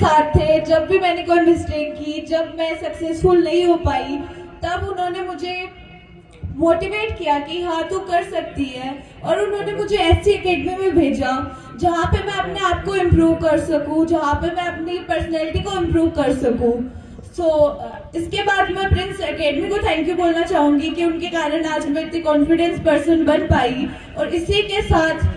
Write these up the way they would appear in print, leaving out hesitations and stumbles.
साथ थे। जब भी मैंने कोई मिस्टेक की, जब मैं सक्सेसफुल नहीं हो पाई, तब उन्होंने मुझे मोटिवेट किया कि हाँ तू कर सकती है। और उन्होंने मुझे ऐसी एकेडमी में भेजा जहाँ पे मैं अपने आप को इम्प्रूव कर सकूँ, जहाँ पे मैं अपनी पर्सनैलिटी को इम्प्रूव कर सकूँ। इसके बाद मैं प्रिंस एकेडमी को थैंक यू बोलना चाहूँगी कि उनके कारण आज मैं इतनी कॉन्फिडेंस पर्सन बन पाई। और इसी के साथ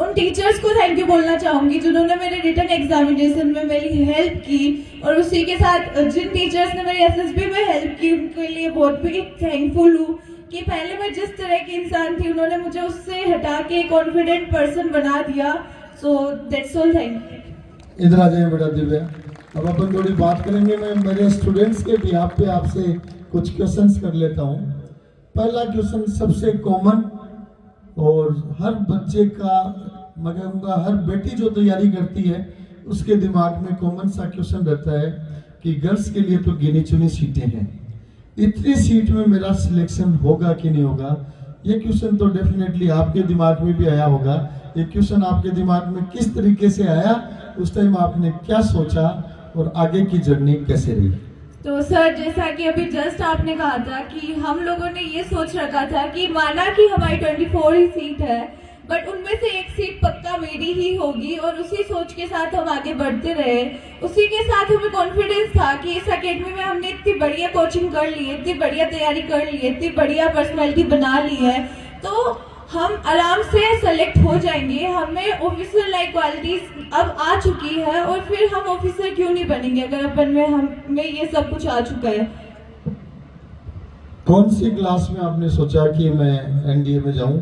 उन टीचर्स को थैंक यू बोलना चाहूँगी जिन्होंने मेरे रिटन एग्जामिनेशन में मेरी हेल्प की। और उसी के साथ जिन टीचर्स ने मेरी एसएसबी में हेल्प की, उनके लिए बहुत भी थैंकफुल हूँ कि पहले मैं जिस तरह की इंसान थी उन्होंने मुझे उससे हटा के कॉन्फिडेंट पर्सन बना दिया। So that's all, thank you. इधर आ जाइए बेटा दिव्या। अब अपन थोड़ी बात करेंगे। मैं मेरे स्टूडेंट्स के बिहाफ पे आपसे कुछ क्वेश्चंस कर लेता हूँ। पहला क्वेश्चन सबसे कॉमन और हर बच्चे का, मैं कहूँगा हर बेटी जो तैयारी करती है उसके दिमाग में कॉमन सा क्वेश्चन रहता है कि गर्ल्स के लिए तो गिनी चुनी सीटें हैं, इतनी सीट में मेरा सिलेक्शन होगा कि नहीं होगा। ये क्वेश्चन तो डेफिनेटली आपके दिमाग में भी आया होगा। ये क्वेश्चन आपके दिमाग में किस तरीके से आया, उस टाइम आपने क्या सोचा और आगे की जर्नी कैसे रही? तो सर, जैसा कि अभी जस्ट आपने कहा था कि हम लोगों ने ये सोच रखा था कि माना कि हमारी 24 ही सीट है, बट उनमें से एक सीट पक्का मेरी ही होगी। और उसी सोच के साथ हम आगे बढ़ते रहे। उसी के साथ हमें कॉन्फिडेंस था कि इस एकेडमी में हमने इतनी बढ़िया कोचिंग कर ली है, इतनी बढ़िया तैयारी कर ली है, इतनी बढ़िया पर्सनैलिटी बना ली है, तो हम आराम से सेलेक्ट हो जाएंगे। हमें ऑफिसर लाइक क्वालिटीज अब आ चुकी है, और फिर हम ऑफिसर क्यों नहीं बनेंगे अगर अपन में हमें ये सब कुछ आ चुका है। कौन सी क्लास में आपने सोचा कि मैं एनडीए में जाऊं?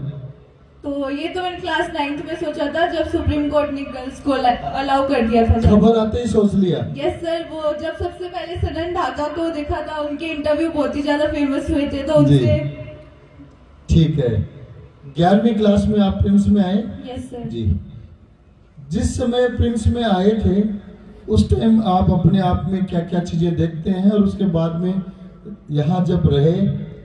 तो ये तो मैंने क्लास 9th में सोचा था, जब सुप्रीम कोर्ट ने गर्ल्स को अलाउ कर दिया था। खबर आते ही सोच लिया? यस सर, वो जब सबसे पहले सनन ढाका को देखा था, उनके इंटरव्यू बहुत ही ज्यादा फेमस हुए थे, तो उनसे। ठीक है। 11वीं क्लास में आप प्रिंस में आए? यस सर जी। जिस समय प्रिंस में आए थे उस टाइम आप अपने आप में क्या क्या चीजें देखते हैं, और उसके बाद में यहाँ जब रहे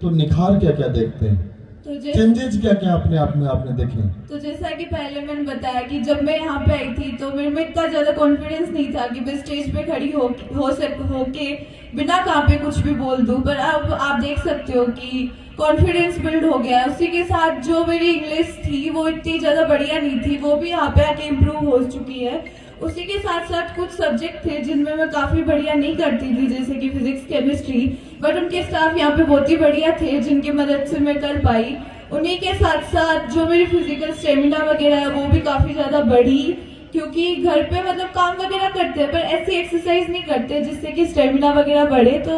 तो निखार क्या क्या देखते हैं, तो चेंजेस क्या क्या अपने आप में आपने देखे? तो जैसा कि पहले मैंने बताया कि जब मैं यहाँ पे आई थी तो मेरे में इतना ज्यादा कॉन्फिडेंस नहीं था कि मैं स्टेज पे खड़ी होके बिना कांपे कुछ भी बोल दूं। पर अब आप देख सकते हो कि कॉन्फिडेंस बिल्ड हो गया है। उसी के साथ जो मेरी इंग्लिश थी वो इतनी ज्यादा बढ़िया नहीं थी, वो भी यहाँ पे आके इम्प्रूव हो चुकी है। उसी के साथ साथ कुछ सब्जेक्ट थे जिनमें मैं काफी बढ़िया नहीं करती थी, जैसे कि फिजिक्स, केमिस्ट्री, बट उनके स्टाफ यहाँ पे बहुत ही बढ़िया थे जिनकी मदद से मैं कर पाई। उन्हीं के साथ साथ जो मेरी फिजिकल स्टेमिना वगैरह है वो भी काफी ज्यादा बढ़ी, क्योंकि घर पे मतलब काम वगैरह करते हैं पर ऐसी एक्सरसाइज नहीं करते जिससे कि स्टेमिना वगैरह बढ़े। तो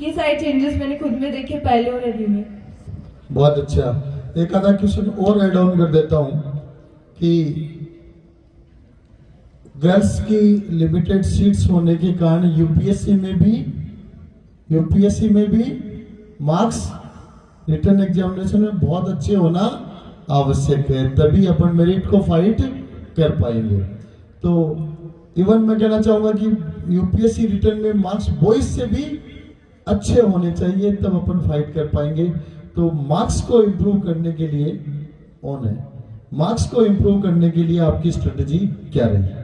ये सारे चेंजेस मैंने खुद में देखे पहले और अभी में। बहुत अच्छा। एक आधा क्वेश्चन और ऐड ऑन कर देता हूँ कि गर्ल्स की लिमिटेड सीट्स होने के कारण यूपीएससी में भी मार्क्स रिटन एग्जामिनेशन में बहुत अच्छे होना आवश्यक है, तभी अपन मेरिट को फाइट कर पाएंगे। तो इवन मैं कहना चाहूंगा कि यूपीएससी रिटन में मार्क्स बॉयज से भी अच्छे होने चाहिए, तब अपन फाइट कर पाएंगे। तो मार्क्स को इम्प्रूव करने के लिए मार्क्स को इम्प्रूव करने के लिए आपकी स्ट्रेटेजी क्या रही?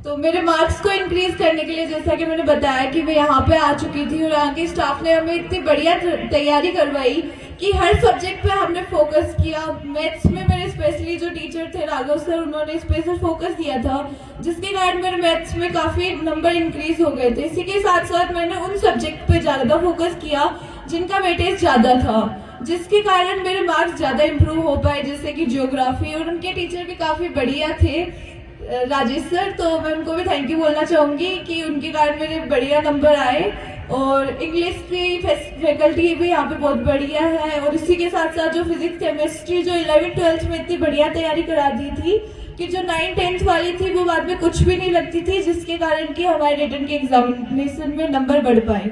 तो मेरे मार्क्स को इंक्रीज करने के लिए, जैसा कि मैंने बताया कि मैं यहाँ पे आ चुकी थी और यहाँ के स्टाफ ने हमें इतनी बढ़िया तैयारी करवाई कि हर सब्जेक्ट पे हमने फोकस किया। मैथ्स में मेरे स्पेशली जो टीचर थे राघव सर, उन्होंने स्पेशल फोकस दिया था, जिसके कारण मेरे मैथ्स में काफ़ी नंबर इंक्रीज हो गए थे। इसी के साथ साथ मैंने उन सब्जेक्ट पे ज़्यादा फोकस किया जिनका वेटेज ज़्यादा था, जिसके कारण मेरे मार्क्स ज़्यादा इम्प्रूव हो पाए, जैसे कि ज्योग्राफी। और उनके टीचर भी काफ़ी बढ़िया थे, राजेश सर, तो मैं उनको भी थैंक यू बोलना चाहूँगी कि उनके कारण मेरे बढ़िया नंबर आए। और इंग्लिश की फैकल्टी भी यहाँ पे बहुत बढ़िया है। और इसी के साथ साथ जो फिजिक्स, केमिस्ट्री जो 11th-12th में इतनी बढ़िया तैयारी करा दी थी कि जो 9th-10th वाली थी वो बाद में कुछ भी नहीं लगती थी, जिसके कारण कि हमारे रिटन के एग्जामिनेशन में नंबर बढ़ पाए।